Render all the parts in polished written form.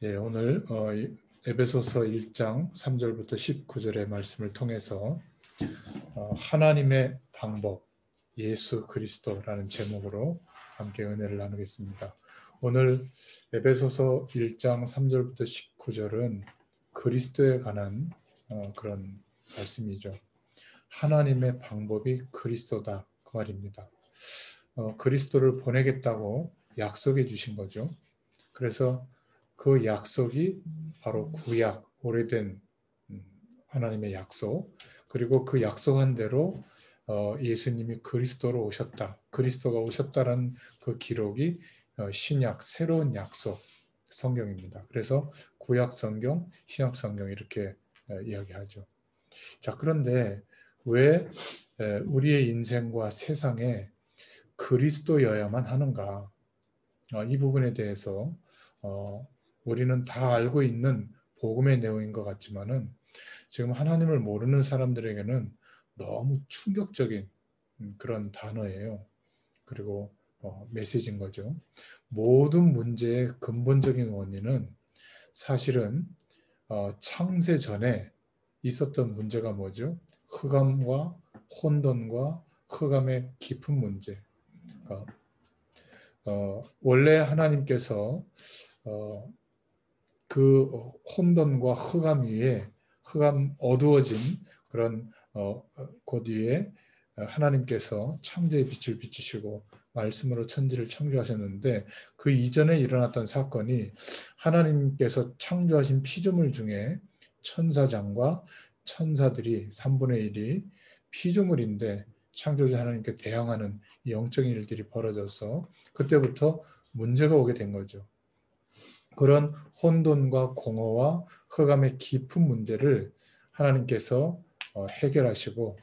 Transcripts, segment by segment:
예, 오늘 에베소서 1장 3절부터 19절의 말씀을 통해서 하나님의 방법, 예수 그리스도라는 제목으로 함께 은혜를 나누겠습니다. 오늘 에베소서 1장 3절부터 19절은 그리스도에 관한 그런 말씀이죠. 하나님의 방법이 그리스도다, 그 말입니다. 그리스도를 보내겠다고 약속해 주신 거죠. 그래서 그 약속이 바로 구약, 오래된 하나님의 약속, 그리고 그 약속한 대로 예수님이 그리스도로 오셨다. 그리스도가 오셨다는 그 기록이 신약, 새로운 약속 성경입니다. 그래서 구약 성경, 신약 성경 이렇게 이야기하죠. 자, 그런데 왜 우리의 인생과 세상에 그리스도여야만 하는가? 이 부분에 대해서 우리는 다 알고 있는 복음의 내용인 것 같지만은 지금 하나님을 모르는 사람들에게는 너무 충격적인 그런 단어예요. 그리고 메시지인 거죠. 모든 문제의 근본적인 원인은 사실은 창세 전에 있었던 문제가 뭐죠? 흑암과 혼돈과 흑암의 깊은 문제. 원래 하나님께서 그 혼돈과 흑암 위에 흑암 어두워진 그런 곳 위에 하나님께서 창조의 빛을 비추시고 말씀으로 천지를 창조하셨는데 그 이전에 일어났던 사건이 하나님께서 창조하신 피조물 중에 천사장과 천사들이 3분의 1이 피조물인데 창조주 하나님께 대항하는 영적인 일들이 벌어져서 그때부터 문제가 오게 된 거죠. 그런 혼돈과 공허와 흑암의 깊은 문제를 하나님께서 해결하시고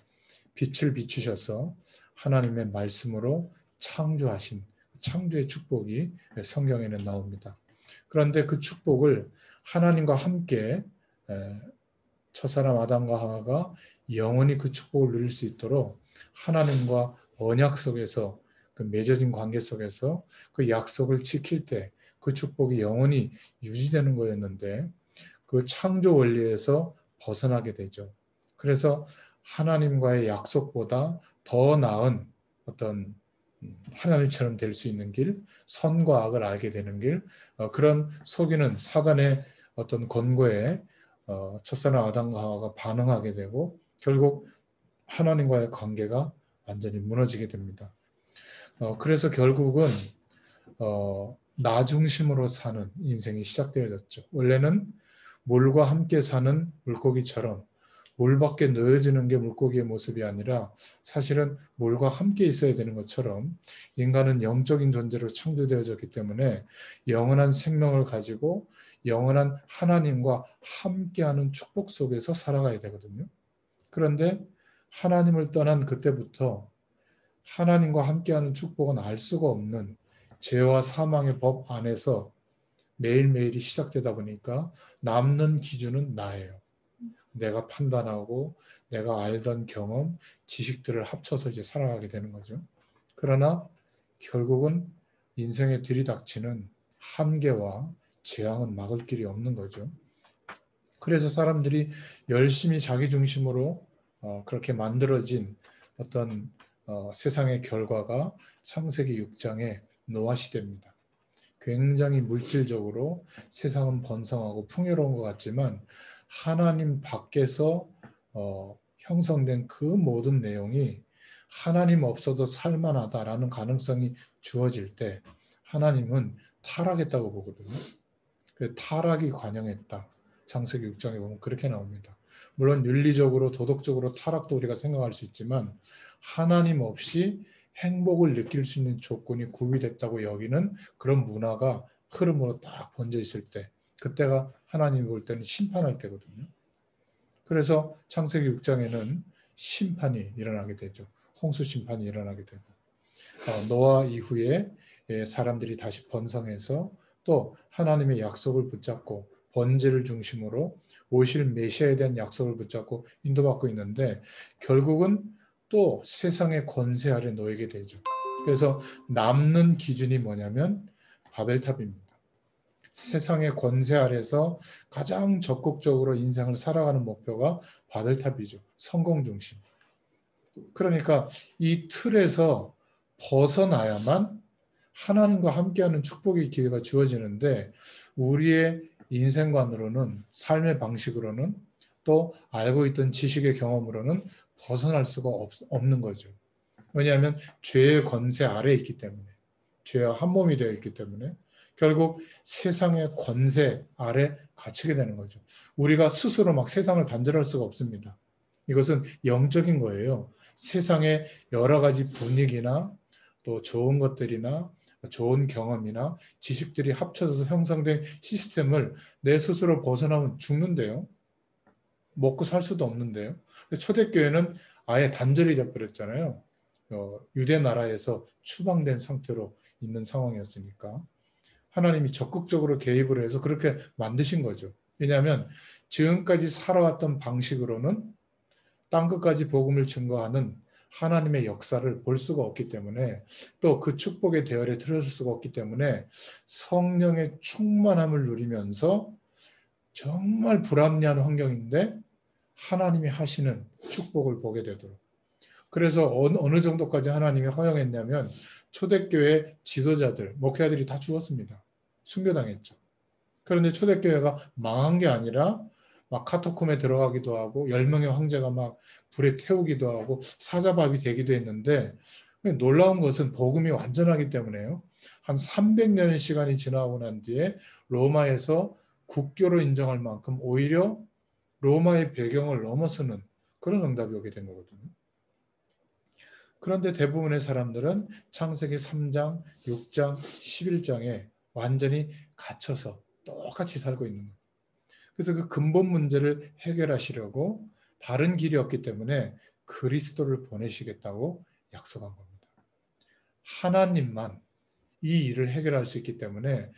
빛을 비추셔서 하나님의 말씀으로 창조하신 창조의 축복이 성경에는 나옵니다. 그런데 그 축복을 하나님과 함께 첫사람 아담과 하와가 영원히 그 축복을 누릴 수 있도록 하나님과 언약 속에서 그 맺어진 관계 속에서 그 약속을 지킬 때 그 축복이 영원히 유지되는 거였는데 그 창조 원리에서 벗어나게 되죠. 그래서 하나님과의 약속보다 더 나은 어떤 하나님처럼 될 수 있는 길, 선과 악을 알게 되는 길, 그런 속이는 사단의 어떤 권고에 첫사람 아담과 하와가 반응하게 되고 결국 하나님과의 관계가 완전히 무너지게 됩니다. 그래서 결국은 나 중심으로 사는 인생이 시작되어졌죠. 원래는 물과 함께 사는 물고기처럼 물 밖에 놓여지는 게 물고기의 모습이 아니라 사실은 물과 함께 있어야 되는 것처럼 인간은 영적인 존재로 창조되어졌기 때문에 영원한 생명을 가지고 영원한 하나님과 함께하는 축복 속에서 살아가야 되거든요. 그런데 하나님을 떠난 그때부터 하나님과 함께하는 축복은 알 수가 없는 죄와 사망의 법 안에서 매일매일이 시작되다 보니까 남는 기준은 나예요. 내가 판단하고 내가 알던 경험, 지식들을 합쳐서 이제 살아가게 되는 거죠. 그러나 결국은 인생에 들이닥치는 한계와 재앙은 막을 길이 없는 거죠. 그래서 사람들이 열심히 자기 중심으로 그렇게 만들어진 어떤 세상의 결과가 창세기 6장의 노아 시대입니다. 굉장히 물질적으로 세상은 번성하고 풍요로운 것 같지만 하나님 밖에서 형성된 그 모든 내용이 하나님 없어도 살만하다라는 가능성이 주어질 때 하나님은 타락했다고 보거든요. 그 타락이 관영했다. 창세기 6장에 보면 그렇게 나옵니다. 물론 윤리적으로 도덕적으로 타락도 우리가 생각할 수 있지만 하나님 없이 행복을 느낄 수 있는 조건이 구비됐다고 여기는 그런 문화가 흐름으로 딱 번져 있을 때 그때가 하나님이 볼 때는 심판할 때거든요. 그래서 창세기 6장에는 심판이 일어나게 되죠. 홍수 심판이 일어나게 되고 노아 이후에 사람들이 다시 번성해서 또 하나님의 약속을 붙잡고 번제를 중심으로 오실 메시아에 대한 약속을 붙잡고 인도받고 있는데 결국은 또 세상의 권세 아래 놓이게 되죠. 그래서 남는 기준이 뭐냐면 바벨탑입니다. 세상의 권세 아래서 가장 적극적으로 인생을 살아가는 목표가 바벨탑이죠. 성공 중심. 그러니까 이 틀에서 벗어나야만 하나님과 함께하는 축복의 기회가 주어지는데 우리의 인생관으로는 삶의 방식으로는 또 알고 있던 지식의 경험으로는 벗어날 수가 없는 거죠. 왜냐하면 죄의 권세 아래에 있기 때문에 죄와 한 몸이 되어 있기 때문에 결국 세상의 권세 아래 갇히게 되는 거죠. 우리가 스스로 막 세상을 단절할 수가 없습니다. 이것은 영적인 거예요. 세상의 여러 가지 분위기나 또 좋은 것들이나 좋은 경험이나 지식들이 합쳐져서 형성된 시스템을 내 스스로 벗어나면 죽는데요. 먹고 살 수도 없는데요. 초대교회는 아예 단절이 되어버렸잖아요. 유대 나라에서 추방된 상태로 있는 상황이었으니까 하나님이 적극적으로 개입을 해서 그렇게 만드신 거죠. 왜냐하면 지금까지 살아왔던 방식으로는 땅끝까지 복음을 증거하는 하나님의 역사를 볼 수가 없기 때문에 또 그 축복의 대열에 들어설 수가 없기 때문에 성령의 충만함을 누리면서 정말 불합리한 환경인데 하나님이 하시는 축복을 보게 되도록. 그래서 어느 정도까지 하나님이 허용했냐면 초대교회 지도자들, 목회자들이 다 죽었습니다. 순교당했죠. 그런데 초대교회가 망한 게 아니라 막 카타콤에 들어가기도 하고 10명의 황제가 막 불에 태우기도 하고 사자밥이 되기도 했는데 놀라운 것은 복음이 완전하기 때문에요. 한 300년의 시간이 지나고 난 뒤에 로마에서 국교로 인정할 만큼 오히려 로마의 배경을 넘어서는 그런 응답이 오게 된 거거든요. 그런데 대부분의 사람들은 창세기 3장, 6장, 11장에 완전히 갇혀서 똑같이 살고 있는 거예요. 그래서 그 근본 문제를 해결하시려고 다른 길이 없기 때문에 그리스도를 보내시겠다고 약속한 겁니다. 하나님만 이 일을 해결할 수 있기 때문에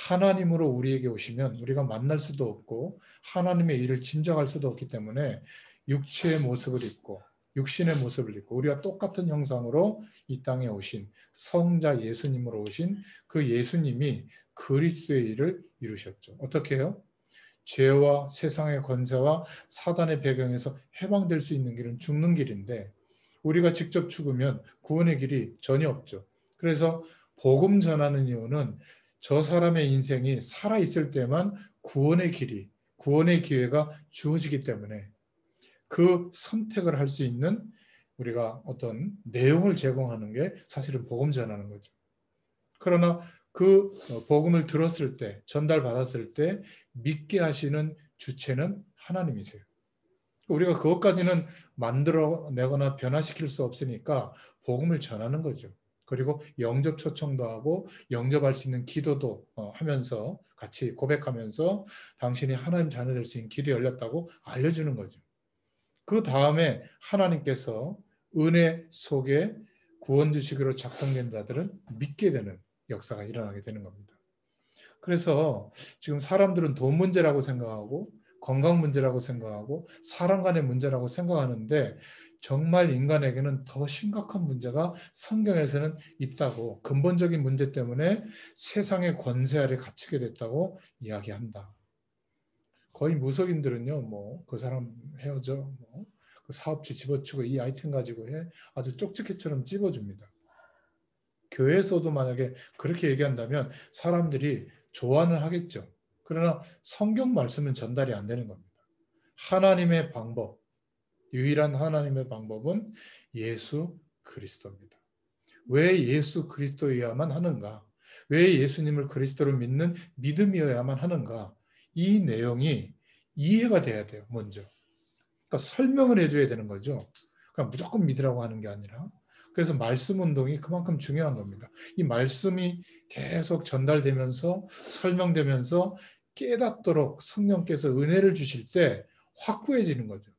하나님으로 우리에게 오시면 우리가 만날 수도 없고 하나님의 일을 짐작할 수도 없기 때문에 육체의 모습을 입고 육신의 모습을 입고 우리와 똑같은 형상으로 이 땅에 오신 성자 예수님으로 오신 그 예수님이 그리스도의 일을 이루셨죠. 어떻게 해요? 죄와 세상의 권세와 사단의 배경에서 해방될 수 있는 길은 죽는 길인데 우리가 직접 죽으면 구원의 길이 전혀 없죠. 그래서 복음 전하는 이유는 저 사람의 인생이 살아있을 때만 구원의 길이, 구원의 기회가 주어지기 때문에 그 선택을 할 수 있는 우리가 어떤 내용을 제공하는 게 사실은 복음 전하는 거죠. 그러나 그 복음을 들었을 때, 전달받았을 때 믿게 하시는 주체는 하나님이세요. 우리가 그것까지는 만들어내거나 변화시킬 수 없으니까 복음을 전하는 거죠. 그리고 영접 초청도 하고 영접할 수 있는 기도도 하면서 같이 고백하면서 당신이 하나님 자녀 될 수 있는 길이 열렸다고 알려주는 거죠. 그 다음에 하나님께서 은혜 속에 구원 주시기로 작정된 자들은 믿게 되는 역사가 일어나게 되는 겁니다. 그래서 지금 사람들은 돈 문제라고 생각하고 건강 문제라고 생각하고 사람 간의 문제라고 생각하는데 정말 인간에게는 더 심각한 문제가 성경에서는 있다고 근본적인 문제 때문에 세상의 권세 아래 갇히게 됐다고 이야기한다. 거의 무속인들은요, 뭐 그 사람 헤어져, 뭐 그 사업체 집어치고 이 아이템 가지고 해 아주 쪽지게처럼 찝어줍니다. 교회에서도 만약에 그렇게 얘기한다면 사람들이 좋아는 하겠죠. 그러나 성경 말씀은 전달이 안 되는 겁니다. 하나님의 방법, 유일한 하나님의 방법은 예수 그리스도입니다. 왜 예수 그리스도여야만 하는가? 왜 예수님을 그리스도로 믿는 믿음이어야만 하는가? 이 내용이 이해가 돼야 돼요, 먼저. 그러니까 설명을 해줘야 되는 거죠. 그러니까 무조건 믿으라고 하는 게 아니라. 그래서 말씀 운동이 그만큼 중요한 겁니다. 이 말씀이 계속 전달되면서 설명되면서 깨닫도록 성령께서 은혜를 주실 때 확고해지는 거죠.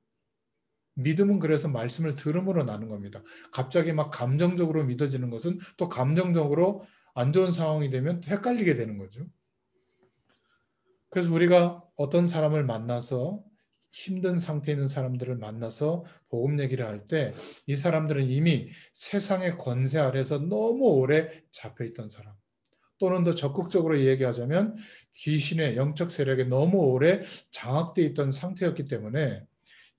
믿음은 그래서 말씀을 들음으로 나는 겁니다. 갑자기 막 감정적으로 믿어지는 것은 또 감정적으로 안 좋은 상황이 되면 헷갈리게 되는 거죠. 그래서 우리가 어떤 사람을 만나서 힘든 상태에 있는 사람들을 만나서 복음 얘기를 할 때 이 사람들은 이미 세상의 권세 아래서 너무 오래 잡혀있던 사람, 또는 더 적극적으로 얘기하자면 귀신의 영적 세력에 너무 오래 장악되어 있던 상태였기 때문에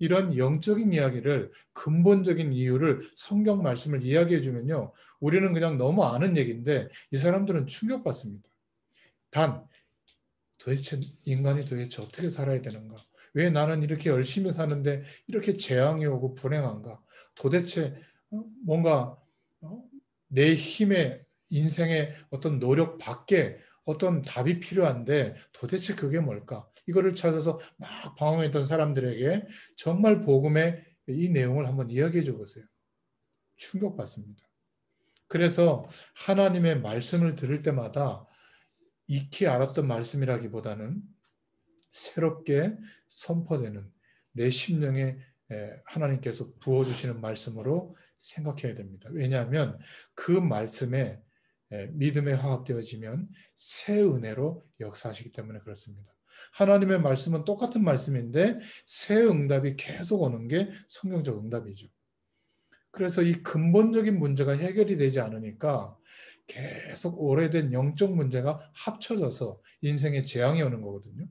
이런 영적인 이야기를, 근본적인 이유를, 성경 말씀을 이야기해 주면요, 우리는 그냥 너무 아는 얘기인데 이 사람들은 충격받습니다. 단 도대체 인간이 도대체 어떻게 살아야 되는가? 왜 나는 이렇게 열심히 사는데 이렇게 재앙이 오고 불행한가? 도대체 뭔가 내 힘의, 인생의 어떤 노력 밖에 어떤 답이 필요한데 도대체 그게 뭘까? 이거를 찾아서 막 방황했던 사람들에게 정말 복음의 이 내용을 한번 이야기해 줘 보세요. 충격받습니다. 그래서 하나님의 말씀을 들을 때마다 익히 알았던 말씀이라기보다는 새롭게 선포되는 내 심령에 하나님께서 부어주시는 말씀으로 생각해야 됩니다. 왜냐하면 그 말씀에 믿음에 화합되어지면 새 은혜로 역사하시기 때문에 그렇습니다. 하나님의 말씀은 똑같은 말씀인데 새 응답이 계속 오는 게 성경적 응답이죠. 그래서 이 근본적인 문제가 해결이 되지 않으니까 계속 오래된 영적 문제가 합쳐져서 인생에 재앙이 오는 거거든요.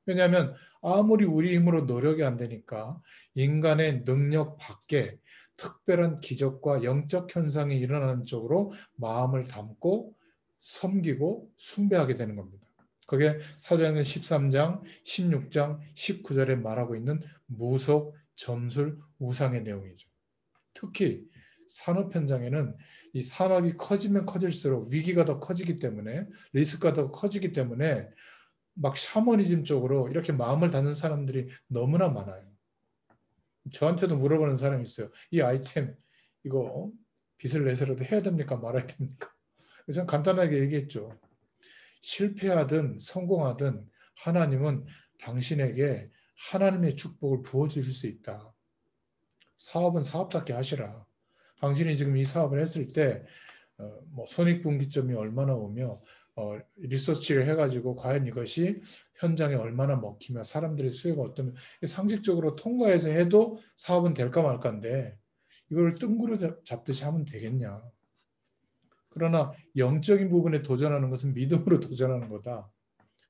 왜냐하면 아무리 우리 힘으로 노력이 안 되니까 인간의 능력 밖에 특별한 기적과 영적 현상이 일어나는 쪽으로 마음을 담고 섬기고 숭배하게 되는 겁니다. 그게 사도행전 13장, 16장, 19절에 말하고 있는 무속, 점술, 우상의 내용이죠. 특히 산업 현장에는 이 산업이 커지면 커질수록 위기가 더 커지기 때문에, 리스크가 더 커지기 때문에 막 샤머니즘 쪽으로 이렇게 마음을 닫는 사람들이 너무나 많아요. 저한테도 물어보는 사람이 있어요. 이 아이템 이거 빚을 내서라도 해야 됩니까? 말아야 됩니까? 그래서 간단하게 얘기했죠. 실패하든 성공하든 하나님은 당신에게 하나님의 축복을 부어주실 수 있다. 사업은 사업답게 하시라. 당신이 지금 이 사업을 했을 때 뭐 손익분기점이 얼마나 오며 리서치를 해가지고 과연 이것이 현장에 얼마나 먹히며 사람들의 수요가 어떠면 상식적으로 통과해서 해도 사업은 될까 말까인데 이걸 뜬구름 잡듯이 하면 되겠냐. 그러나 영적인 부분에 도전하는 것은 믿음으로 도전하는 거다.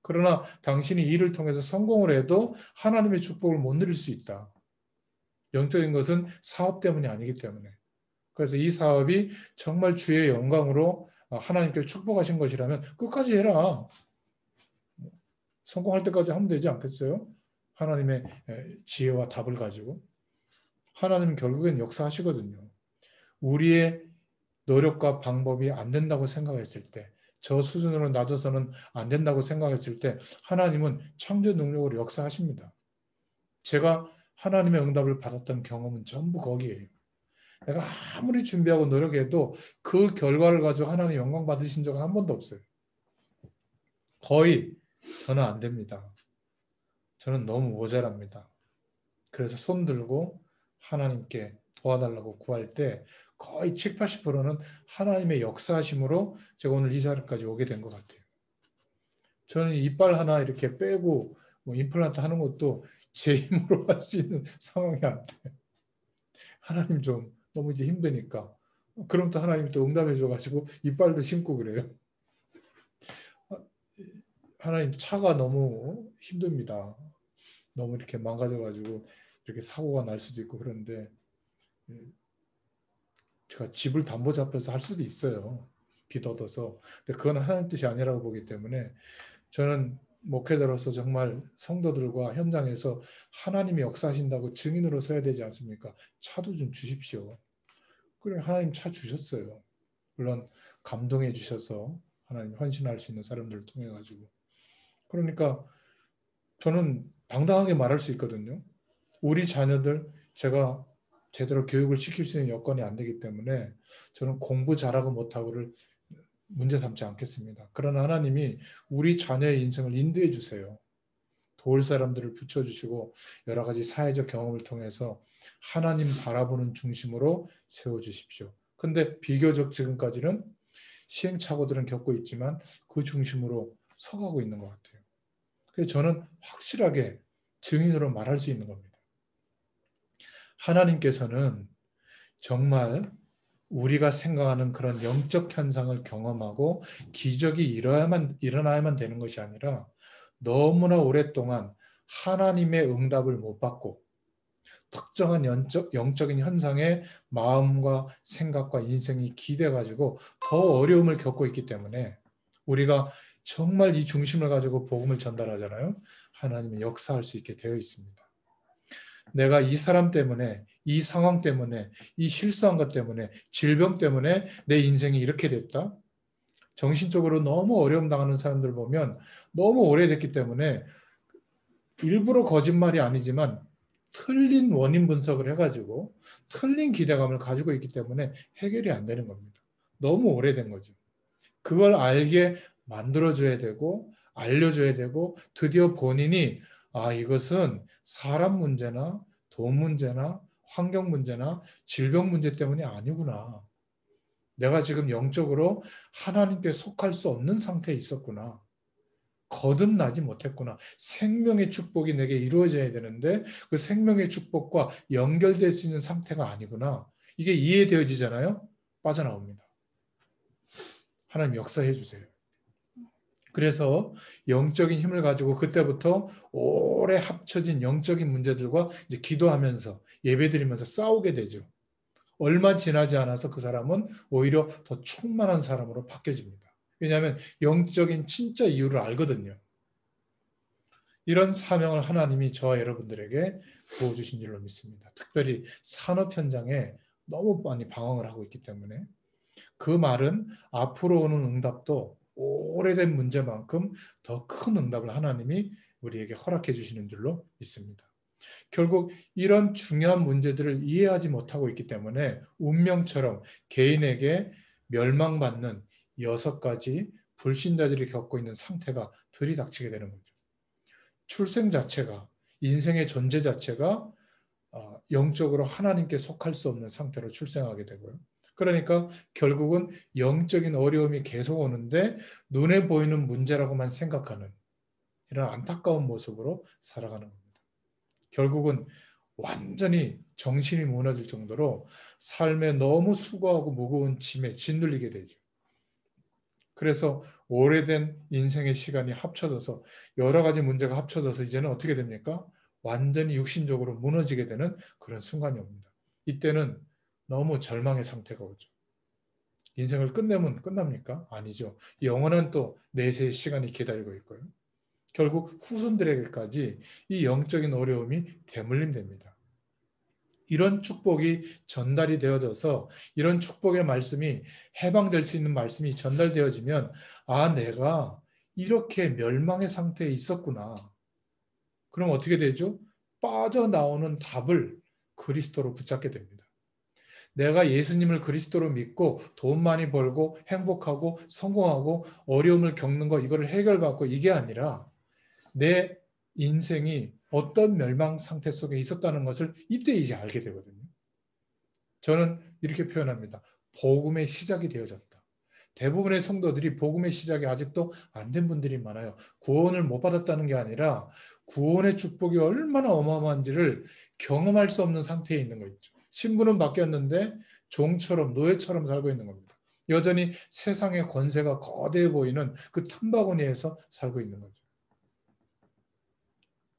그러나 당신이 일을 통해서 성공을 해도 하나님의 축복을 못 누릴 수 있다. 영적인 것은 사업 때문이 아니기 때문에. 그래서 이 사업이 정말 주의 영광으로 하나님께 축복하신 것이라면 끝까지 해라. 성공할 때까지 하면 되지 않겠어요? 하나님의 지혜와 답을 가지고. 하나님은 결국엔 역사하시거든요. 우리의 노력과 방법이 안 된다고 생각했을 때, 저 수준으로 낮아서는 안 된다고 생각했을 때 하나님은 창조 능력으로 역사하십니다. 제가 하나님의 응답을 받았던 경험은 전부 거기에요. 내가 아무리 준비하고 노력해도 그 결과를 가지고 하나님 영광 받으신 적은 한 번도 없어요. 거의 저는 안 됩니다. 저는 너무 모자랍니다. 그래서 손 들고 하나님께 도와달라고 구할 때 거의 7, 80%는 하나님의 역사하심으로 제가 오늘 이 자리까지 오게 된 것 같아요. 저는 이빨 하나 이렇게 빼고 뭐 임플란트 하는 것도 제 힘으로 할 수 있는 상황이 안 돼요. 하나님 좀 너무 이제 힘드니까. 그럼 또 하나님 또 응답해 줘가지고 이빨도 심고 그래요. 하나님 차가 너무 힘듭니다. 너무 이렇게 망가져가지고 이렇게 사고가 날 수도 있고 그런데 제가 집을 담보 잡혀서 할 수도 있어요. 빚 얻어서. 근데 그건 하나님 뜻이 아니라고 보기 때문에 저는 목회자로서 정말 성도들과 현장에서 하나님이 역사하신다고 증인으로 서야 되지 않습니까? 차도 좀 주십시오. 그래 하나님 차 주셨어요. 물론 감동해 주셔서 하나님 헌신할 수 있는 사람들을 통해 가지고. 그러니까 저는 당당하게 말할 수 있거든요. 우리 자녀들 제가 제대로 교육을 시킬 수 있는 여건이 안 되기 때문에 저는 공부 잘하고 못하고를 문제 삼지 않겠습니다. 그러나 하나님이 우리 자녀의 인생을 인도해 주세요. 도울 사람들을 붙여주시고 여러 가지 사회적 경험을 통해서 하나님 바라보는 중심으로 세워주십시오. 근데 비교적 지금까지는 시행착오들은 겪고 있지만 그 중심으로 서가고 있는 것 같아요. 그래서 저는 확실하게 증인으로 말할 수 있는 겁니다. 하나님께서는 정말 우리가 생각하는 그런 영적 현상을 경험하고 기적이 일어나야만 되는 것이 아니라 너무나 오랫동안 하나님의 응답을 못 받고 특정한 영적인 현상에 마음과 생각과 인생이 기대가지고 더 어려움을 겪고 있기 때문에 우리가 정말 이 중심을 가지고 복음을 전달하잖아요. 하나님이 역사할 수 있게 되어 있습니다. 내가 이 사람 때문에, 이 상황 때문에, 이 실수한 것 때문에, 질병 때문에 내 인생이 이렇게 됐다. 정신적으로 너무 어려움 당하는 사람들 보면 너무 오래됐기 때문에 일부러 거짓말이 아니지만 틀린 원인 분석을 해가지고 틀린 기대감을 가지고 있기 때문에 해결이 안 되는 겁니다. 너무 오래된 거죠. 그걸 알게 만들어줘야 되고 알려줘야 되고 드디어 본인이 이것은 사람 문제나 돈 문제나 환경 문제나 질병 문제 때문이 아니구나. 내가 지금 영적으로 하나님께 속할 수 없는 상태에 있었구나. 거듭나지 못했구나. 생명의 축복이 내게 이루어져야 되는데 그 생명의 축복과 연결될 수 있는 상태가 아니구나. 이게 이해되어지잖아요. 빠져나옵니다. 하나님 역사해 주세요. 그래서 영적인 힘을 가지고 그때부터 오래 합쳐진 영적인 문제들과 이제 기도하면서 예배드리면서 싸우게 되죠. 얼마 지나지 않아서 그 사람은 오히려 더 충만한 사람으로 바뀌어집니다. 왜냐하면 영적인 진짜 이유를 알거든요. 이런 사명을 하나님이 저와 여러분들에게 부어주신 줄로 믿습니다. 특별히 산업 현장에 너무 많이 방황을 하고 있기 때문에 그 말은 앞으로 오는 응답도 오래된 문제만큼 더 큰 응답을 하나님이 우리에게 허락해 주시는 줄로 믿습니다. 결국 이런 중요한 문제들을 이해하지 못하고 있기 때문에 운명처럼 개인에게 멸망받는 6가지 불신자들이 겪고 있는 상태가 들이닥치게 되는 거죠. 출생 자체가 인생의 존재 자체가 영적으로 하나님께 속할 수 없는 상태로 출생하게 되고요. 그러니까 결국은 영적인 어려움이 계속 오는데 눈에 보이는 문제라고만 생각하는 이런 안타까운 모습으로 살아가는 겁니다. 결국은 완전히 정신이 무너질 정도로 삶에 너무 수고하고 무거운 짐에 짓눌리게 되죠. 그래서 오래된 인생의 시간이 합쳐져서 여러 가지 문제가 합쳐져서 이제는 어떻게 됩니까? 완전히 육신적으로 무너지게 되는 그런 순간이 옵니다. 이때는 너무 절망의 상태가 오죠. 인생을 끝내면 끝납니까? 아니죠. 영원한 또 내세의 시간이 기다리고 있고요. 결국 후손들에게까지 이 영적인 어려움이 대물림됩니다. 이런 축복이 전달이 되어져서 이런 축복의 말씀이 해방될 수 있는 말씀이 전달되어지면 내가 이렇게 멸망의 상태에 있었구나. 그럼 어떻게 되죠? 빠져나오는 답을 그리스도로 붙잡게 됩니다. 내가 예수님을 그리스도로 믿고 돈 많이 벌고 행복하고 성공하고 어려움을 겪는 거 이거를 해결받고 이게 아니라 내 인생이 어떤 멸망 상태 속에 있었다는 것을 이때 이제 알게 되거든요. 저는 이렇게 표현합니다. 복음의 시작이 되어졌다. 대부분의 성도들이 복음의 시작이 아직도 안 된 분들이 많아요. 구원을 못 받았다는 게 아니라 구원의 축복이 얼마나 어마어마한지를 경험할 수 없는 상태에 있는 거 있죠. 신분은 바뀌었는데 종처럼 노예처럼 살고 있는 겁니다. 여전히 세상의 권세가 거대해 보이는 그 틈바구니에서 살고 있는 거죠.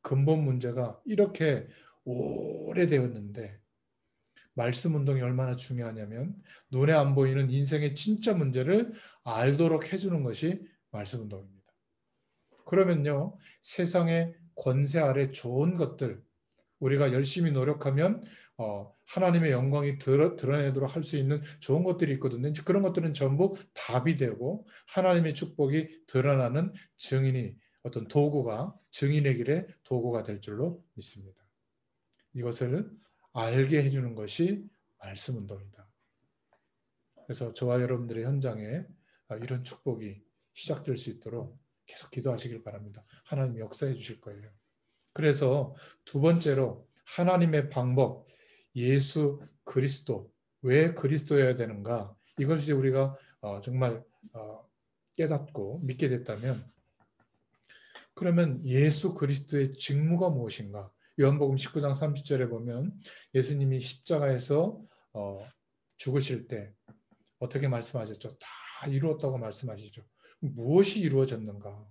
근본 문제가 이렇게 오래되었는데 말씀 운동이 얼마나 중요하냐면 눈에 안 보이는 인생의 진짜 문제를 알도록 해주는 것이 말씀 운동입니다. 그러면요, 세상의 권세 아래 좋은 것들 우리가 열심히 노력하면 하나님의 영광이 드러내도록 할 수 있는 좋은 것들이 있거든요. 그런 것들은 전부 답이 되고 하나님의 축복이 드러나는 어떤 증인의 길에 도구가 될 줄로 믿습니다. 이것을 알게 해주는 것이 말씀 운동이다. 그래서 저와 여러분들의 현장에 이런 축복이 시작될 수 있도록 계속 기도하시길 바랍니다. 하나님 역사해 주실 거예요. 그래서 두 번째로 하나님의 방법, 예수 그리스도, 왜 그리스도여야 되는가? 이것이 우리가 정말 깨닫고 믿게 됐다면 그러면 예수 그리스도의 직무가 무엇인가? 요한복음 19장 30절에 보면 예수님이 십자가에서 죽으실 때 어떻게 말씀하셨죠? 다 이루었다고 말씀하시죠. 무엇이 이루어졌는가?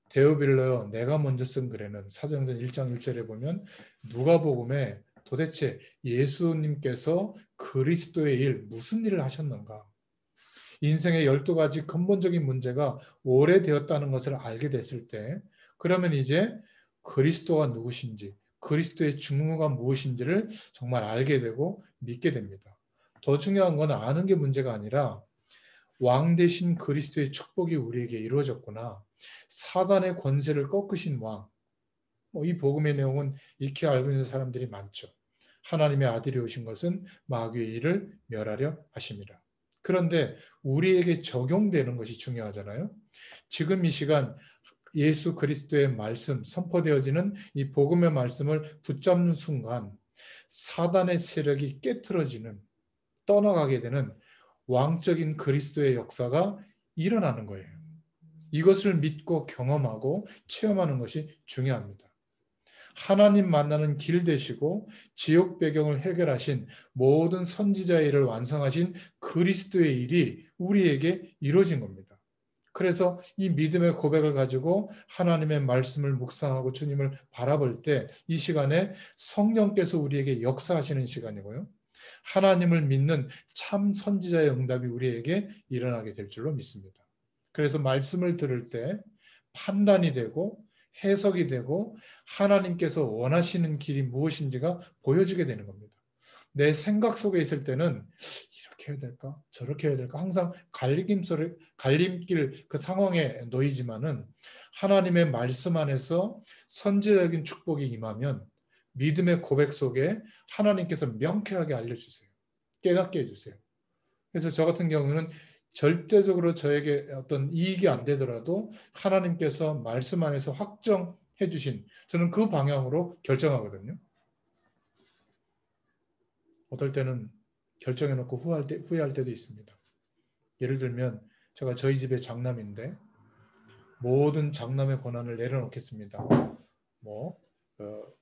데오빌러 내가 먼저 쓴 글에는 사도행전 1장 1절에 보면 누가복음에 도대체 예수님께서 그리스도의 일, 무슨 일을 하셨는가? 인생의 12가지 근본적인 문제가 오래되었다는 것을 알게 됐을 때 그러면 이제 그리스도가 누구신지 그리스도의 직무가 무엇인지를 정말 알게 되고 믿게 됩니다. 더 중요한 건 아는 게 문제가 아니라 왕 대신 그리스도의 축복이 우리에게 이루어졌구나. 사단의 권세를 꺾으신 왕. 이 복음의 내용은 익히 알고 있는 사람들이 많죠. 하나님의 아들이 오신 것은 마귀의 일을 멸하려 하심이라. 그런데 우리에게 적용되는 것이 중요하잖아요. 지금 이 시간 예수 그리스도의 말씀, 선포되어지는 이 복음의 말씀을 붙잡는 순간 사단의 세력이 깨트러지는, 떠나가게 되는 왕적인 그리스도의 역사가 일어나는 거예요. 이것을 믿고 경험하고 체험하는 것이 중요합니다. 하나님 만나는 길 되시고 지옥 배경을 해결하신 모든 선지자의 일을 완성하신 그리스도의 일이 우리에게 이루어진 겁니다. 그래서 이 믿음의 고백을 가지고 하나님의 말씀을 묵상하고 주님을 바라볼 때 이 시간에 성령께서 우리에게 역사하시는 시간이고요. 하나님을 믿는 참 선지자의 응답이 우리에게 일어나게 될 줄로 믿습니다. 그래서 말씀을 들을 때 판단이 되고 해석이 되고 하나님께서 원하시는 길이 무엇인지가 보여지게 되는 겁니다. 내 생각 속에 있을 때는 이렇게 해야 될까? 저렇게 해야 될까? 항상 갈림길 그 상황에 놓이지만은 하나님의 말씀 안에서 선지자적인 축복이 임하면 믿음의 고백 속에 하나님께서 명쾌하게 알려주세요. 깨닫게 해주세요. 그래서 저 같은 경우는 절대적으로 저에게 어떤 이익이 안 되더라도 하나님께서 말씀 안에서 확정해 주신 저는 그 방향으로 결정하거든요. 어떨 때는 결정해놓고 후회할 때도 있습니다. 예를 들면 제가 저희 집의 장남인데 모든 장남의 권한을 내려놓겠습니다.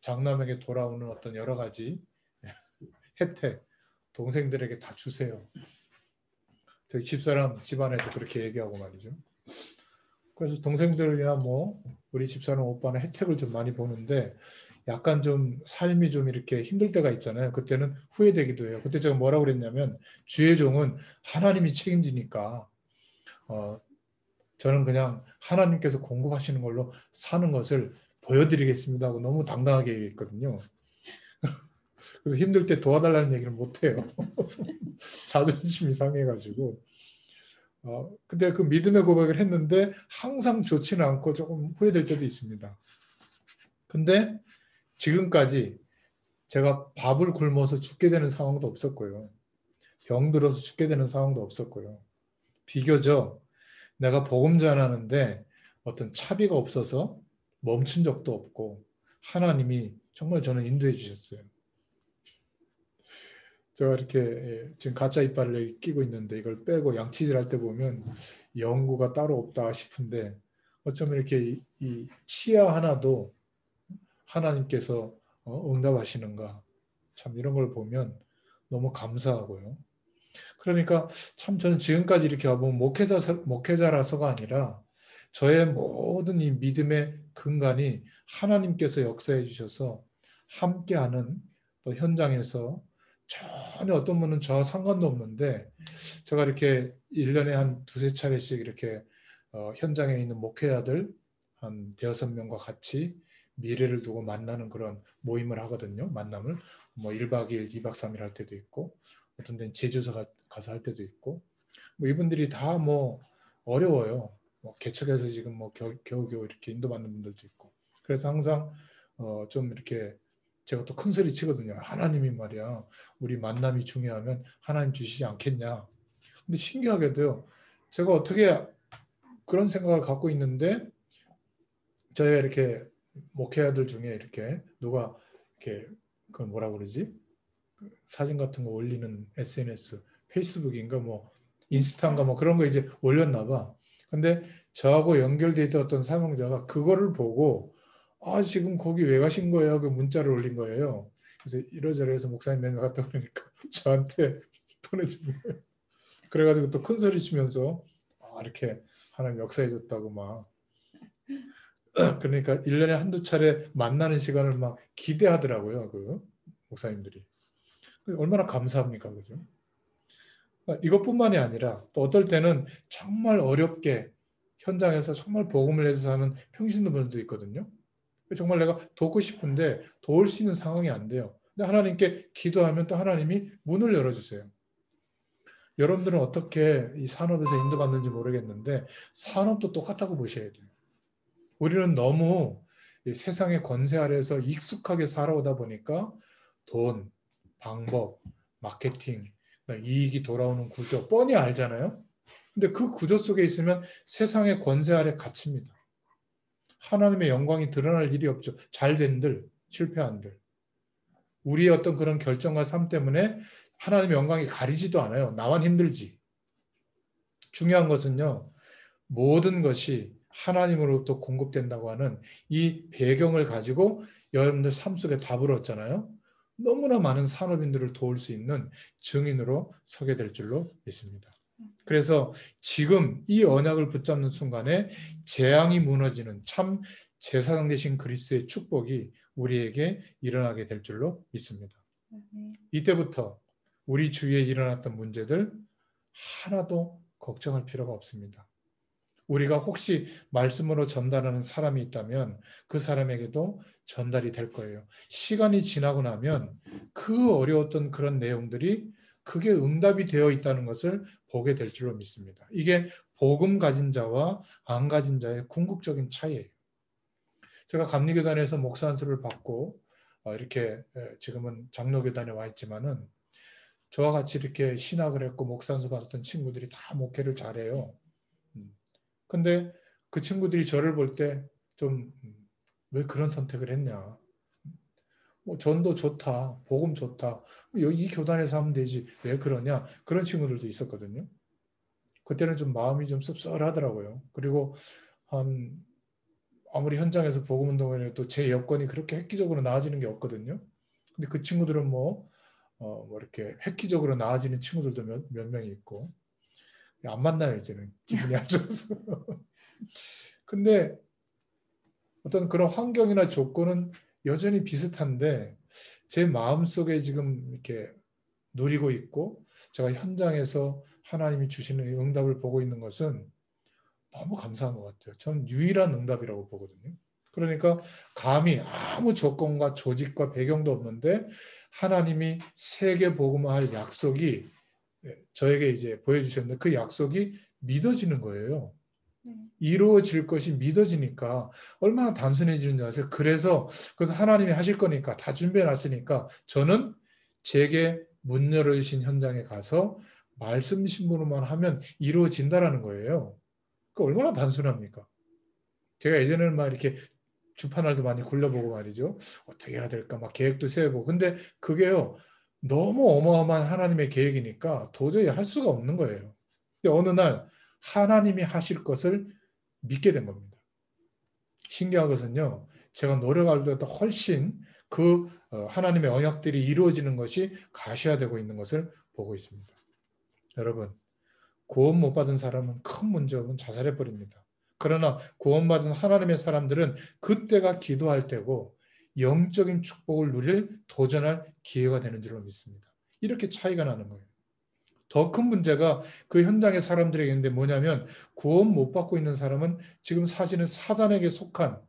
장남에게 돌아오는 어떤 여러 가지 혜택 동생들에게 다 주세요. 저희 집사람 집안에도 그렇게 얘기하고 말이죠. 그래서 동생들이나 우리 집사람 오빠는 혜택을 좀 많이 보는데 약간 좀 삶이 좀 이렇게 힘들 때가 있잖아요. 그때는 후회되기도 해요. 그때 제가 뭐라고 그랬냐면 주의 종은 하나님이 책임지니까 저는 그냥 하나님께서 공급하시는 걸로 사는 것을 보여드리겠습니다 하고 너무 당당하게 얘기했거든요. 그래서 힘들 때 도와달라는 얘기를 못해요. 자존심이 상해가지고. 근데 그 믿음의 고백을 했는데 항상 좋지는 않고 조금 후회될 때도 있습니다. 근데 지금까지 제가 밥을 굶어서 죽게 되는 상황도 없었고요. 병들어서 죽게 되는 상황도 없었고요. 비교적 내가 복음 전하는데 어떤 차비가 없어서 멈춘 적도 없고 하나님이 정말 저는 인도해 주셨어요. 제가 이렇게 지금 가짜 이빨을 끼고 있는데 이걸 빼고 양치질 할 때 보면 연고가 따로 없다 싶은데 어쩌면 이렇게 이 치아 하나도 하나님께서 응답하시는가 참 이런 걸 보면 너무 감사하고요. 그러니까 참 저는 지금까지 이렇게 와보면 목회자라서가 아니라 저의 모든 이 믿음의 근간이 하나님께서 역사해 주셔서 함께하는 또 현장에서 전혀 어떤 분은 저와 상관도 없는데 제가 이렇게 1년에 한 두세 차례씩 이렇게 현장에 있는 목회자들 한 대여섯 명과 같이 미래를 두고 만나는 그런 모임을 하거든요. 만남을 1박 2일, 2박 3일 할 때도 있고 어떤 데는 제주도 가서 할 때도 있고 이분들이 다 어려워요. 개척해서 지금 겨우겨우 이렇게 인도받는 분들도 있고 그래서 항상 좀 이렇게 제가 또 큰 소리 치거든요. 하나님이 말이야 우리 만남이 중요하면 하나님 주시지 않겠냐. 근데 신기하게도요. 제가 어떻게 그런 생각을 갖고 있는데 저희가 이렇게 목회자들 중에 이렇게 누가 이렇게 그걸 뭐라 그러지? 사진 같은 거 올리는 SNS, 페이스북인가 인스타인가 그런 거 이제 올렸나 봐. 근데 저하고 연결돼 있던 어떤 사용자가 그거를 보고 지금 거기 왜 가신 거예요? 그 문자를 올린 거예요. 그래서 이러저러해서 목사님 몇 명 갔다 그러니까 저한테 보내준 거예요. 그래가지고 또 큰 소리 치면서 이렇게 하나님 역사해 줬다고 막 그러니까 1년에 한두 차례 만나는 시간을 막 기대하더라고요. 그 목사님들이. 얼마나 감사합니까? 그죠? 그러니까 이것뿐만이 아니라 또 어떨 때는 정말 어렵게 현장에서 정말 복음을 해서 사는 평신도들도 있거든요. 정말 내가 돕고 싶은데 도울 수 있는 상황이 안 돼요. 근데 하나님께 기도하면 또 하나님이 문을 열어주세요. 여러분들은 어떻게 이 산업에서 인도받는지 모르겠는데 산업도 똑같다고 보셔야 돼요. 우리는 너무 세상의 권세 아래에서 익숙하게 살아오다 보니까 돈, 방법, 마케팅, 이익이 돌아오는 구조 뻔히 알잖아요. 근데 그 구조 속에 있으면 세상의 권세 아래 갇힙니다. 하나님의 영광이 드러날 일이 없죠. 잘 된들, 실패한들. 우리의 어떤 그런 결정과 삶 때문에 하나님의 영광이 가리지도 않아요. 나만 힘들지. 중요한 것은요. 모든 것이 하나님으로부터 공급된다고 하는 이 배경을 가지고 여러분들 삶 속에 답을 얻잖아요. 너무나 많은 산업인들을 도울 수 있는 증인으로 서게 될 줄로 믿습니다. 그래서 지금 이 언약을 붙잡는 순간에 재앙이 무너지는 참 제사장 되신 그리스도의 축복이 우리에게 일어나게 될 줄로 믿습니다. 이때부터 우리 주위에 일어났던 문제들 하나도 걱정할 필요가 없습니다. 우리가 혹시 말씀으로 전달하는 사람이 있다면 그 사람에게도 전달이 될 거예요. 시간이 지나고 나면 그 어려웠던 그런 내용들이 그게 응답이 되어 있다는 것을 보게 될 줄로 믿습니다. 이게 복음 가진 자와 안 가진 자의 궁극적인 차이예요. 제가 감리교단에서 목사 안수를 받고 이렇게 지금은 장로교단에 와 있지만은 저와 같이 이렇게 신학을 했고 목사 안수 받았던 친구들이 다 목회를 잘해요. 근데 그 친구들이 저를 볼 때 좀 왜 그런 선택을 했냐. 뭐 전도 좋다. 복음 좋다. 이 교단에서 하면 되지. 왜 그러냐. 그런 친구들도 있었거든요. 그때는 좀 마음이 좀 씁쓸하더라고요. 그리고 한 아무리 현장에서 복음 운동을 해도 제 여건이 그렇게 획기적으로 나아지는 게 없거든요. 근데 그 친구들은 뭐 이렇게 획기적으로 나아지는 친구들도 몇 명이 있고 안 만나요 이제는 기분이 안 좋아서. 근데 어떤 그런 환경이나 조건은 여전히 비슷한데 제 마음속에 지금 이렇게 누리고 있고 제가 현장에서 하나님이 주시는 응답을 보고 있는 것은 너무 감사한 것 같아요. 전 유일한 응답이라고 보거든요. 그러니까 감히 아무 조건과 조직과 배경도 없는데 하나님이 세계 복음화할 약속이 저에게 이제 보여주셨는데 그 약속이 믿어지는 거예요. 이루어질 것이 믿어지니까 얼마나 단순해지는지 아세요? 그래서 하나님이 하실 거니까 다 준비해 놨으니까 저는 제게 문 열어주신 현장에 가서 말씀 신부로만 하면 이루어진다라는 거예요. 그 얼마나 단순합니까? 제가 예전에는 막 이렇게 주판알도 많이 굴려보고 말이죠. 어떻게 해야 될까 막 계획도 세워보고. 근데 그게요. 너무 어마어마한 하나님의 계획이니까 도저히 할 수가 없는 거예요. 근데 어느 날 하나님이 하실 것을 믿게 된 겁니다. 신기한 것은요. 제가 노력할 때보다 훨씬 그 하나님의 언약들이 이루어지는 것이 가시화되고 있는 것을 보고 있습니다. 여러분, 구원 못 받은 사람은 큰 문제 없으면 자살해 버립니다. 그러나 구원받은 하나님의 사람들은 그때가 기도할 때고 영적인 축복을 누릴 도전할 기회가 되는 줄로 믿습니다. 이렇게 차이가 나는 거예요. 더 큰 문제가 그 현장의 사람들에게 있는데 뭐냐면 구원 못 받고 있는 사람은 지금 사실은 사단에게 속한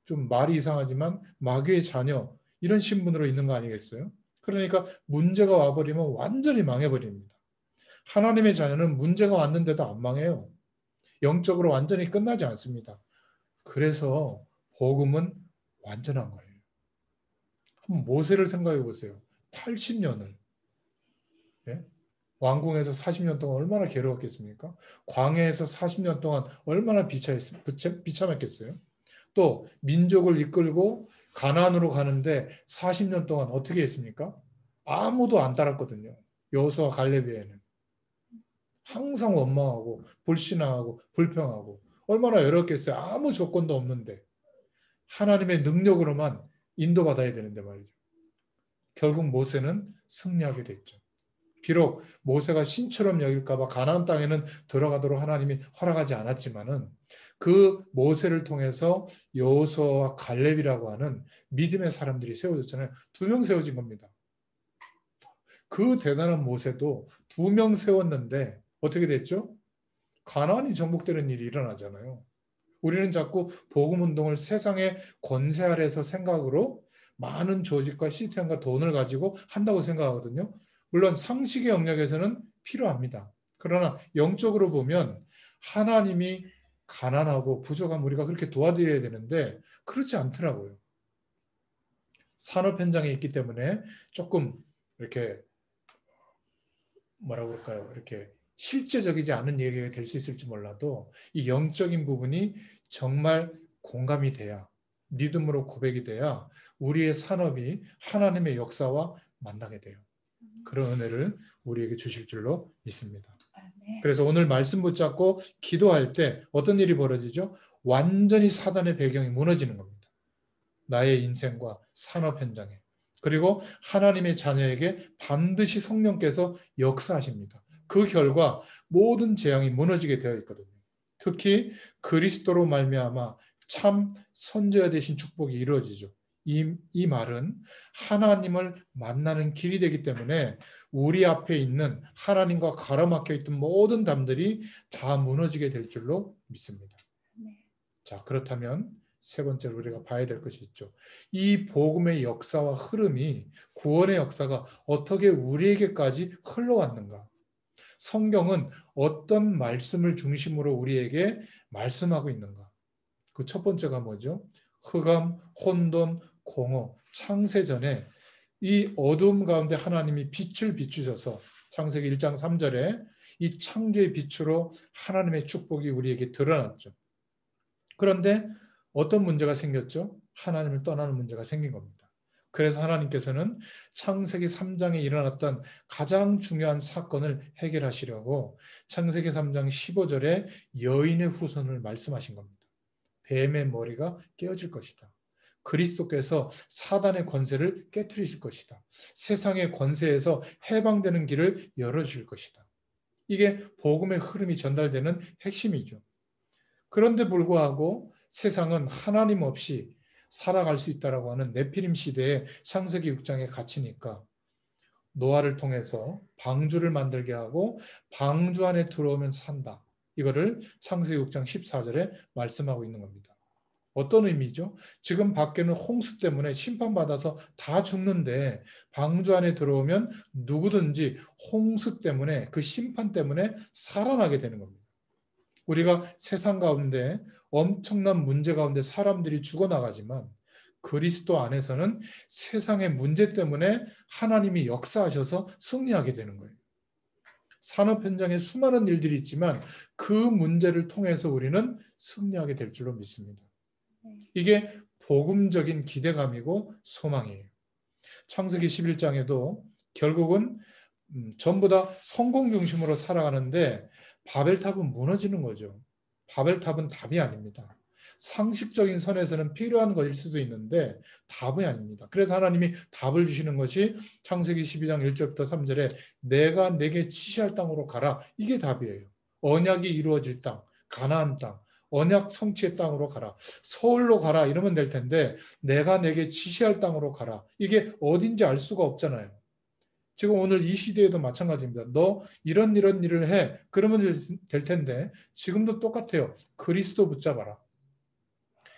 좀 말이 이상하지만 마귀의 자녀 이런 신분으로 있는 거 아니겠어요? 그러니까 문제가 와버리면 완전히 망해버립니다. 하나님의 자녀는 문제가 왔는데도 안 망해요. 영적으로 완전히 끝나지 않습니다. 그래서 복음은 완전한 거예요. 한번 모세를 생각해 보세요. 80년을 예? 왕궁에서 40년 동안 얼마나 괴로웠겠습니까? 광야에서 40년 동안 얼마나 비참했겠어요? 또 민족을 이끌고 가나안으로 가는데 40년 동안 어떻게 했습니까? 아무도 안 따랐거든요. 여호수아 갈렙 외에는. 항상 원망하고 불신앙하고 불평하고 얼마나 어렵겠어요. 아무 조건도 없는데 하나님의 능력으로만 인도받아야 되는데 말이죠. 결국 모세는 승리하게 됐죠. 비록 모세가 신처럼 여길까 봐 가나안 땅에는 들어가도록 하나님이 허락하지 않았지만은 그 모세를 통해서 여호수아와 갈렙이라고 하는 믿음의 사람들이 세워졌잖아요. 2명 세워진 겁니다. 그 대단한 모세도 2명 세웠는데 어떻게 됐죠? 가나안이 정복되는 일이 일어나잖아요. 우리는 자꾸 복음 운동을 세상의 권세 아래서 생각으로 많은 조직과 시스템과 돈을 가지고 한다고 생각하거든요. 물론 상식의 영역에서는 필요합니다. 그러나 영적으로 보면 하나님이 가난하고 부족한 우리가 그렇게 도와드려야 되는데 그렇지 않더라고요. 산업 현장에 있기 때문에 조금 이렇게 뭐라고 그럴까요? 이렇게 실제적이지 않은 얘기가 될 수 있을지 몰라도 이 영적인 부분이 정말 공감이 돼야 믿음으로 고백이 돼야 우리의 산업이 하나님의 역사와 만나게 돼요. 그런 은혜를 우리에게 주실 줄로 믿습니다. 그래서 오늘 말씀 붙잡고 기도할 때 어떤 일이 벌어지죠? 완전히 사단의 배경이 무너지는 겁니다. 나의 인생과 산업 현장에. 그리고 하나님의 자녀에게 반드시 성령께서 역사하십니다. 그 결과 모든 재앙이 무너지게 되어 있거든요. 특히 그리스도로 말미암아 참 선지자 되신 축복이 이루어지죠. 이 말은 하나님을 만나는 길이 되기 때문에 우리 앞에 있는 하나님과 가로막혀 있던 모든 담들이 다 무너지게 될 줄로 믿습니다. 자, 그렇다면 세 번째로 우리가 봐야 될 것이 있죠. 이 복음의 역사와 흐름이 구원의 역사가 어떻게 우리에게까지 흘러왔는가? 성경은 어떤 말씀을 중심으로 우리에게 말씀하고 있는가? 그 첫 번째가 뭐죠? 흑암, 혼돈, 공허, 창세전에 이 어두움 가운데 하나님이 빛을 비추셔서 창세기 1장 3절에 이 창조의 빛으로 하나님의 축복이 우리에게 드러났죠. 그런데 어떤 문제가 생겼죠? 하나님을 떠나는 문제가 생긴 겁니다. 그래서 하나님께서는 창세기 3장에 일어났던 가장 중요한 사건을 해결하시려고 창세기 3장 15절에 여인의 후손을 말씀하신 겁니다. 뱀의 머리가 깨어질 것이다. 그리스도께서 사단의 권세를 깨트리실 것이다. 세상의 권세에서 해방되는 길을 열어주실 것이다. 이게 복음의 흐름이 전달되는 핵심이죠. 그런데 불구하고 세상은 하나님 없이 살아갈 수 있다라고 하는 네피림 시대의 창세기 6장에 갇히니까 노아를 통해서 방주를 만들게 하고 방주 안에 들어오면 산다. 이거를 창세기 6장 14절에 말씀하고 있는 겁니다. 어떤 의미죠? 지금 밖에는 홍수 때문에 심판받아서 다 죽는데 방주 안에 들어오면 누구든지 홍수 때문에 그 심판 때문에 살아나게 되는 겁니다. 우리가 세상 가운데 엄청난 문제 가운데 사람들이 죽어나가지만 그리스도 안에서는 세상의 문제 때문에 하나님이 역사하셔서 승리하게 되는 거예요. 산업 현장에 수많은 일들이 있지만 그 문제를 통해서 우리는 승리하게 될 줄로 믿습니다. 이게 복음적인 기대감이고 소망이에요. 창세기 11장에도 결국은 전부 다 성공 중심으로 살아가는데 바벨탑은 무너지는 거죠. 바벨탑은 답이 아닙니다. 상식적인 선에서는 필요한 것일 수도 있는데 답이 아닙니다. 그래서 하나님이 답을 주시는 것이 창세기 12장 1절부터 3절에 내가 내게 지시할 땅으로 가라. 이게 답이에요. 언약이 이루어질 땅, 가나안 땅, 언약 성취의 땅으로 가라. 서울로 가라 이러면 될 텐데 내가 내게 지시할 땅으로 가라. 이게 어딘지 알 수가 없잖아요. 지금 오늘 이 시대에도 마찬가지입니다. 너 이런 일을 해. 그러면 될 텐데 지금도 똑같아요. 그리스도 붙잡아라.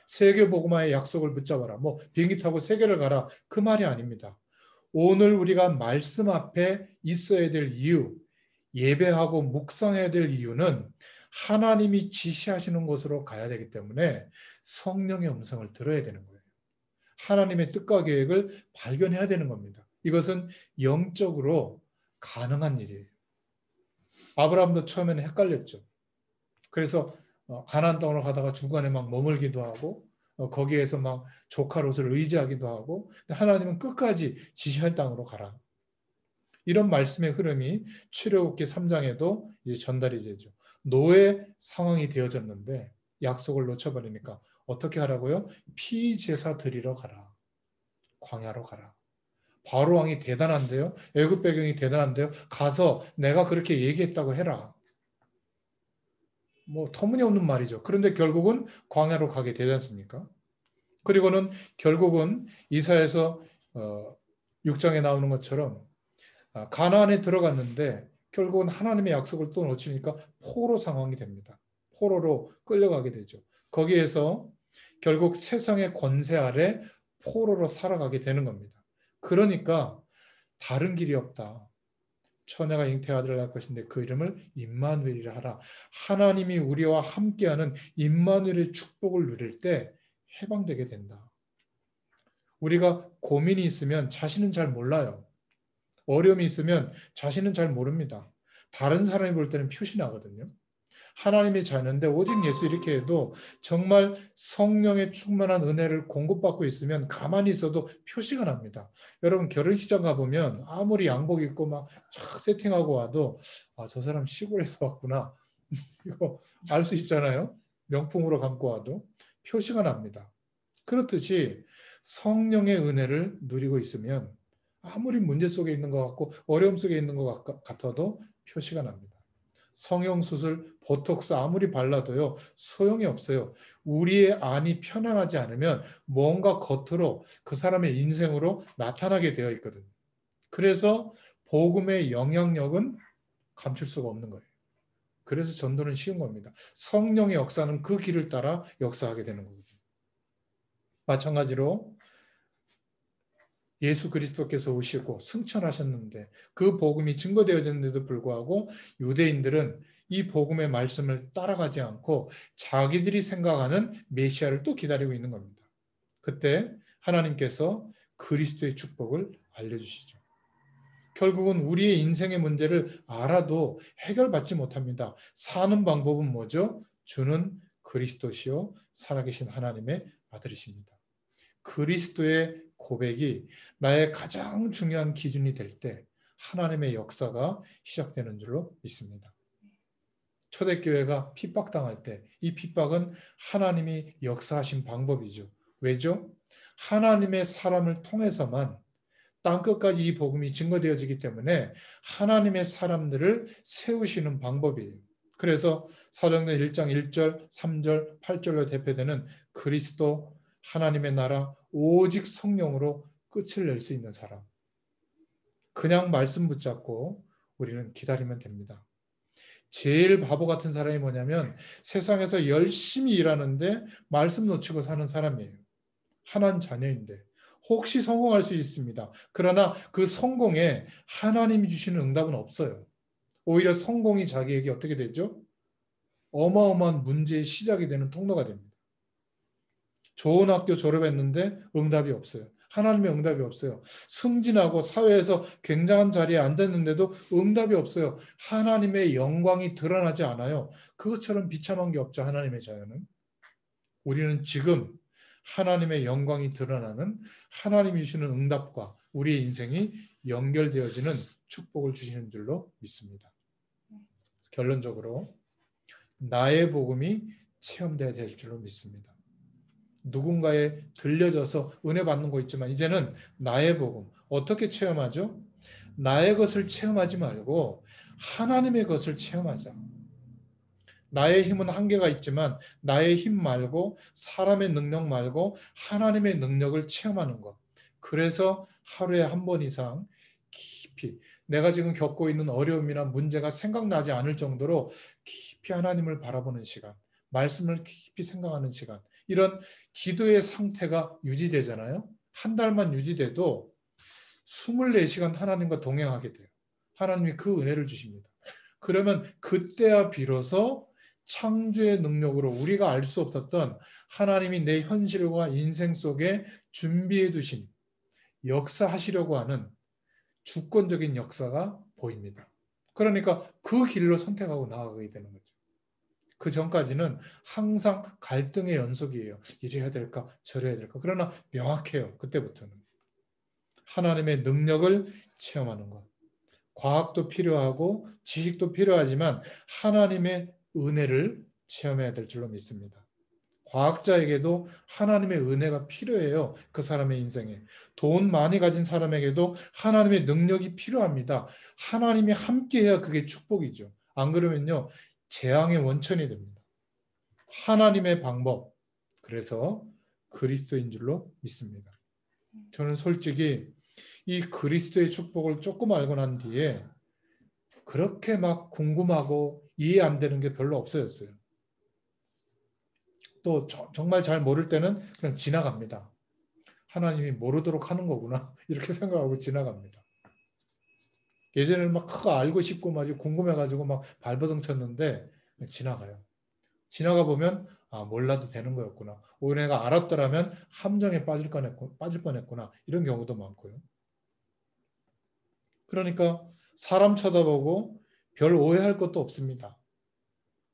세계복음화의 약속을 붙잡아라. 뭐 비행기 타고 세계를 가라. 그 말이 아닙니다. 오늘 우리가 말씀 앞에 있어야 될 이유, 예배하고 묵상해야 될 이유는 하나님이 지시하시는 곳으로 가야 되기 때문에 성령의 음성을 들어야 되는 거예요. 하나님의 뜻과 계획을 발견해야 되는 겁니다. 이것은 영적으로 가능한 일이에요. 아브라함도 처음에는 헷갈렸죠. 그래서 가나안 땅으로 가다가 중간에 막 머물기도 하고 거기에서 막 조카 롯을 의지하기도 하고 하나님은 끝까지 지시할 땅으로 가라. 이런 말씀의 흐름이 출애굽기 3장에도 전달이 되죠. 노예 상황이 되어졌는데 약속을 놓쳐버리니까 어떻게 하라고요? 피제사 드리러 가라. 광야로 가라. 바로 왕이 대단한데요. 애굽 배경이 대단한데요. 가서 내가 그렇게 얘기했다고 해라. 뭐 터무니없는 말이죠. 그런데 결국은 광야로 가게 되지 않습니까? 그리고는 결국은 이사야서 6장에 나오는 것처럼 가나안에 들어갔는데 결국은 하나님의 약속을 또 놓치니까 포로 상황이 됩니다. 포로로 끌려가게 되죠. 거기에서 결국 세상의 권세 아래 포로로 살아가게 되는 겁니다. 그러니까 다른 길이 없다. 처녀가 잉태의 아들을 낳을 것인데 그 이름을 임마누엘이라 하라. 하나님이 우리와 함께하는 임마누엘의 축복을 누릴 때 해방되게 된다. 우리가 고민이 있으면 자신은 잘 몰라요. 어려움이 있으면 자신은 잘 모릅니다. 다른 사람이 볼 때는 표시 나거든요. 하나님의 자녀인데 오직 예수 이렇게 해도 정말 성령의 충만한 은혜를 공급받고 있으면 가만히 있어도 표시가 납니다. 여러분 결혼식장 가보면 아무리 양복 입고 막 쫙 세팅하고 와도 저 사람 시골에서 왔구나. 이거 알 수 있잖아요. 명품으로 감고 와도 표시가 납니다. 그렇듯이 성령의 은혜를 누리고 있으면 아무리 문제 속에 있는 것 같고 어려움 속에 있는 것 같아도 표시가 납니다. 성형수술, 보톡스 아무리 발라도요 소용이 없어요. 우리의 안이 편안하지 않으면 뭔가 겉으로 그 사람의 인생으로 나타나게 되어 있거든요. 그래서 복음의 영향력은 감출 수가 없는 거예요. 그래서 전도는 쉬운 겁니다. 성령의 역사는 그 길을 따라 역사하게 되는 거거든요. 마찬가지로 예수 그리스도께서 오시고 승천하셨는데 그 복음이 증거되어졌는데도 불구하고 유대인들은 이 복음의 말씀을 따라가지 않고 자기들이 생각하는 메시아를 또 기다리고 있는 겁니다. 그때 하나님께서 그리스도의 축복을 알려주시죠. 결국은 우리의 인생의 문제를 알아도 해결받지 못합니다. 사는 방법은 뭐죠? 주는 그리스도시요 살아계신 하나님의 아들이십니다. 그리스도의 고백이 나의 가장 중요한 기준이 될 때 하나님의 역사가 시작되는 줄로 믿습니다. 초대교회가 핍박당할 때 이 핍박은 하나님이 역사하신 방법이죠. 왜죠? 하나님의 사람을 통해서만 땅끝까지 이 복음이 증거되어지기 때문에 하나님의 사람들을 세우시는 방법이에요. 그래서 사도행전 1장 1절, 3절, 8절로 대표되는 그리스도 하나님의 나라 오직 성령으로 끝을 낼 수 있는 사람. 그냥 말씀 붙잡고 우리는 기다리면 됩니다. 제일 바보 같은 사람이 뭐냐면 세상에서 열심히 일하는데 말씀 놓치고 사는 사람이에요. 하나님 자녀인데 혹시 성공할 수 있습니다. 그러나 그 성공에 하나님이 주시는 응답은 없어요. 오히려 성공이 자기에게 어떻게 되죠? 어마어마한 문제의 시작이 되는 통로가 됩니다. 좋은 학교 졸업했는데 응답이 없어요. 하나님의 응답이 없어요. 승진하고 사회에서 굉장한 자리에 앉았는데도 응답이 없어요. 하나님의 영광이 드러나지 않아요. 그것처럼 비참한 게 없죠. 하나님의 자녀는. 우리는 지금 하나님의 영광이 드러나는 하나님이 주시는 응답과 우리의 인생이 연결되어지는 축복을 주시는 줄로 믿습니다. 결론적으로 나의 복음이 체험되어야 될 줄로 믿습니다. 누군가에 들려져서 은혜 받는 거 있지만 이제는 나의 복음 어떻게 체험하죠? 나의 것을 체험하지 말고 하나님의 것을 체험하자. 나의 힘은 한계가 있지만 나의 힘 말고 사람의 능력 말고 하나님의 능력을 체험하는 것. 그래서 하루에 한 번 이상 깊이 내가 지금 겪고 있는 어려움이나 문제가 생각나지 않을 정도로 깊이 하나님을 바라보는 시간, 말씀을 깊이 생각하는 시간, 이런 기도의 상태가 유지되잖아요. 한 달만 유지돼도 24시간 하나님과 동행하게 돼요. 하나님이 그 은혜를 주십니다. 그러면 그때야 비로소 창조의 능력으로 우리가 알 수 없었던 하나님이 내 현실과 인생 속에 준비해 두신 역사하시려고 하는 주권적인 역사가 보입니다. 그러니까 그 길로 선택하고 나아가게 되는 거죠. 그 전까지는 항상 갈등의 연속이에요. 이래야 될까 저래야 될까. 그러나 명확해요. 그때부터는. 하나님의 능력을 체험하는 것. 과학도 필요하고 지식도 필요하지만 하나님의 은혜를 체험해야 될 줄로 믿습니다. 과학자에게도 하나님의 은혜가 필요해요. 그 사람의 인생에. 돈 많이 가진 사람에게도 하나님의 능력이 필요합니다. 하나님이 함께해야 그게 축복이죠. 안 그러면요, 재앙의 원천이 됩니다. 하나님의 방법, 그래서 그리스도인 줄로 믿습니다. 저는 솔직히 이 그리스도의 축복을 조금 알고 난 뒤에 그렇게 막 궁금하고 이해 안 되는 게 별로 없어졌어요. 또 정말 잘 모를 때는 그냥 지나갑니다. 하나님이 모르도록 하는 거구나 이렇게 생각하고 지나갑니다. 예전에는 막 알고 싶고 막 궁금해가지고 막 발버둥 쳤는데 지나가요. 지나가 보면 아, 몰라도 되는 거였구나. 오히려 내가 알았더라면 함정에 빠질 뻔했구나. 이런 경우도 많고요. 그러니까 사람 쳐다보고 별 오해할 것도 없습니다.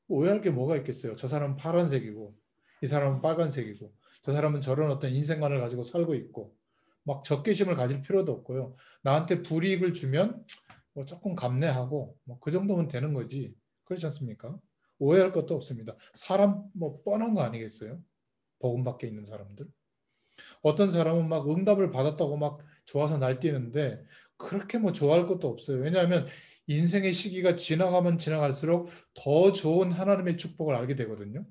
오해할 게 뭐가 있겠어요. 저 사람은 파란색이고 이 사람은 빨간색이고 저 사람은 저런 어떤 인생관을 가지고 살고 있고 막 적개심을 가질 필요도 없고요. 나한테 불이익을 주면 뭐 조금 감내하고 뭐 그 정도면 되는 거지. 그렇지 않습니까? 오해할 것도 없습니다. 사람 뭐 뻔한 거 아니겠어요? 복음 밖에 있는 사람들. 어떤 사람은 막 응답을 받았다고 막 좋아서 날뛰는데 그렇게 뭐 좋아할 것도 없어요. 왜냐하면 인생의 시기가 지나가면 지나갈수록 더 좋은 하나님의 축복을 알게 되거든요.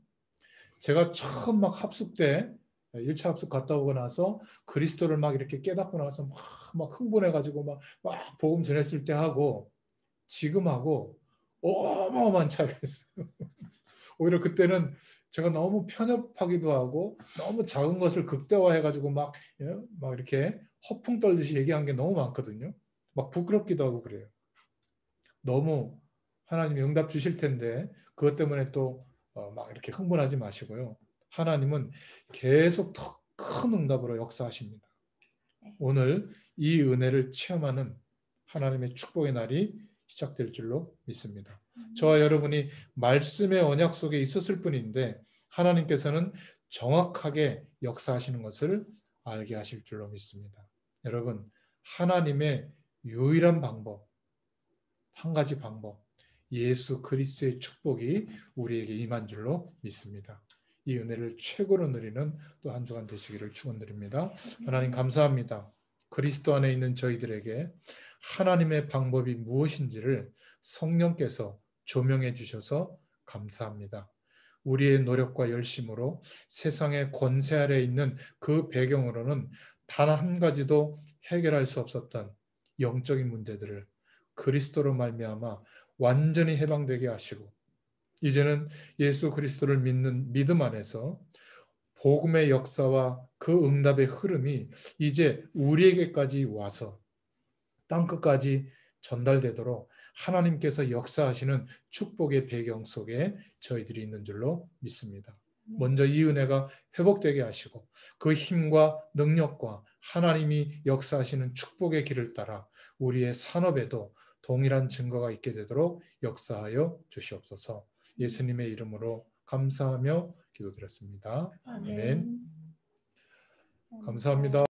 제가 처음 막 합숙 때 1차 합숙 갔다 오고 나서 그리스도를 막 이렇게 깨닫고 나서 막 흥분해가지고 막 복음 전했을 때 하고 지금하고 어마어마한 차이가 있어요. 오히려 그때는 제가 너무 편협하기도 하고 너무 작은 것을 극대화해가지고 막 이렇게 허풍 떨듯이 얘기한 게 너무 많거든요. 막 부끄럽기도 하고 그래요. 너무 하나님이 응답 주실 텐데 그것 때문에 또 막 이렇게 흥분하지 마시고요. 하나님은 계속 더 큰 응답으로 역사하십니다. 오늘 이 은혜를 체험하는 하나님의 축복의 날이 시작될 줄로 믿습니다. 저와 여러분이 말씀의 언약 속에 있었을 뿐인데 하나님께서는 정확하게 역사하시는 것을 알게 하실 줄로 믿습니다. 여러분, 하나님의 유일한 방법, 한 가지 방법, 예수 그리스도의 축복이 우리에게 임한 줄로 믿습니다. 이 은혜를 최고로 누리는 또 한 주간 되시기를 축원드립니다. 하나님 감사합니다. 그리스도 안에 있는 저희들에게 하나님의 방법이 무엇인지를 성령께서 조명해 주셔서 감사합니다. 우리의 노력과 열심으로 세상의 권세 아래 있는 그 배경으로는 단 한 가지도 해결할 수 없었던 영적인 문제들을 그리스도로 말미암아 완전히 해방되게 하시고 이제는 예수 그리스도를 믿는 믿음 안에서 복음의 역사와 그 응답의 흐름이 이제 우리에게까지 와서 땅끝까지 전달되도록 하나님께서 역사하시는 축복의 배경 속에 저희들이 있는 줄로 믿습니다. 먼저 이 은혜가 회복되게 하시고 그 힘과 능력과 하나님이 역사하시는 축복의 길을 따라 우리의 산업에도 동일한 증거가 있게 되도록 역사하여 주시옵소서. 예수님의 이름으로 감사하며 기도드렸습니다. 아멘. 감사합니다.